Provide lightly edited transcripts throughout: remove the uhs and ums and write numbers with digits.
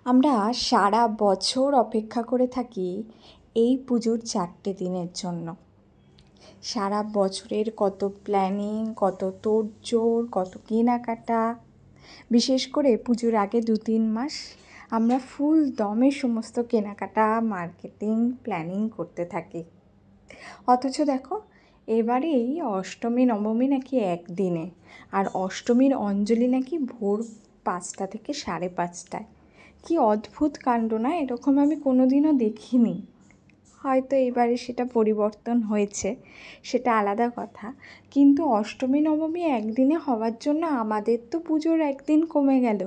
আমরা সারা বছর অপেক্ষা করে থাকি এই পুজোর 4টে দিনের জন্য। সারা বছরের কত প্ল্যানিং, কত তোড়জোড়, কত কেনাকাটা। বিশেষ করে পুজোর আগে 2-3 মাস আমরা ফুল দমে সমস্ত কেনাকাটা, মার্কেটিং, প্ল্যানিং করতে থাকি। অথচ দেখো, এবারেই অষ্টমী নবমী নাকি একদিনে, আর অষ্টমীর অঞ্জলি নাকি ভোর 5টা থেকে 5:30টায়। কি অদ্ভুত কাণ্ড না! এরকম আমি কোনোদিনও দেখিনি। হয়তো এবারে সেটা পরিবর্তন হয়েছে, সেটা আলাদা কথা। কিন্তু অষ্টমী নবমী একদিনে হওয়ার জন্য আমাদের তো পুজোর একদিন কমে গেল,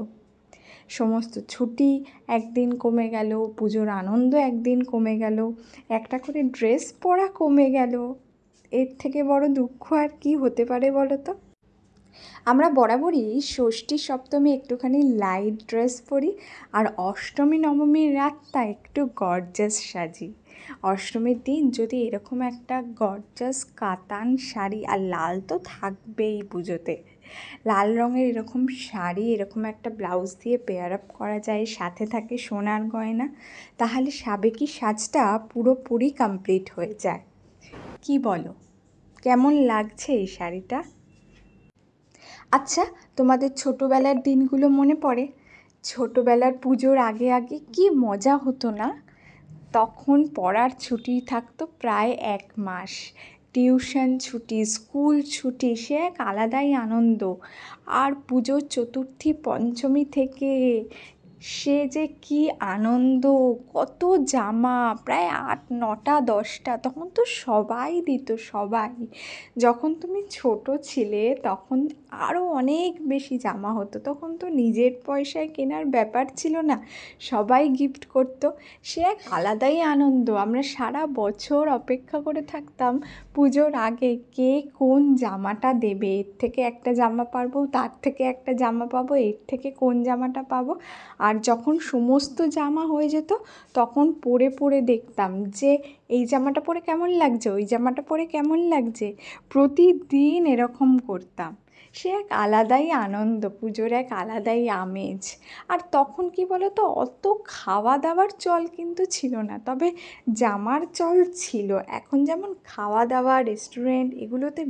সমস্ত ছুটি একদিন কমে গেল, পুজোর আনন্দ একদিন কমে গেল, একটা করে ড্রেস পরা কমে গেল। এর থেকে বড় দুঃখ আর কি হতে পারে বলো তো? আমরা বরাবরই ষষ্ঠী সপ্তমী একটুখানি লাইট ড্রেস পরি, আর অষ্টমী নবমীর রাতটা একটু গর্জাস সাজি। অষ্টমীর দিন যদি এরকম একটা গর্জাস কাতান শাড়ি, আর লাল তো থাকবেই পুজোতে, লাল রঙের এরকম শাড়ি, এরকম একটা ব্লাউজ দিয়ে পেয়ার আপ করা যায়, সাথে থাকে সোনার গয়না, তাহলে সাবেকি সাজটা পুরোপুরি কমপ্লিট হয়ে যায়। কি বলো, কেমন লাগছে এই শাড়িটা? আচ্ছা, তোমাদের ছোটোবেলার দিনগুলো মনে পড়ে? ছোটোবেলার পুজোর আগে আগে কি মজা হতো না? তখন পড়ার ছুটি থাকতো প্রায় 1 মাস, টিউশন ছুটি, স্কুল ছুটি, সে এক আলাদাই আনন্দ। আর পুজোর চতুর্থী পঞ্চমী থেকে সে যে কি আনন্দ! কত জামা, প্রায় 8, 9টা, 10টা, তখন তো সবাই দিত, সবাই। যখন তুমি ছোট ছিলে তখন আরও অনেক বেশি জামা হতো, তখন তো নিজের পয়সায় কেনার ব্যাপার ছিল না, সবাই গিফট করতো। সে এক আলাদাই আনন্দ। আমরা সারা বছর অপেক্ষা করে থাকতাম পুজোর আগে কে কোন জামাটা দেবে, এর থেকে একটা জামা পারবো, তার থেকে একটা জামা পাবো, এর থেকে কোন জামাটা পাবো। আর যখন সমস্ত জামা হয়ে যেত তখন পরে পরে দেখতাম যে এই জামাটা পরে কেমন লাগছে, ওই জামাটা পরে কেমন লাগছে। প্রতিদিন এরকম করতাম। সে এক আলাদাই আনন্দ, পুজোর এক আলাদাই আমেজ। আর তখন কি বলো তো, অত খাওয়া দাওয়ার চল কিন্তু ছিল না, তবে জামার চল ছিল। এখন যেমন খাওয়া দাওয়া, রেস্টুরেন্ট, এগুলোতে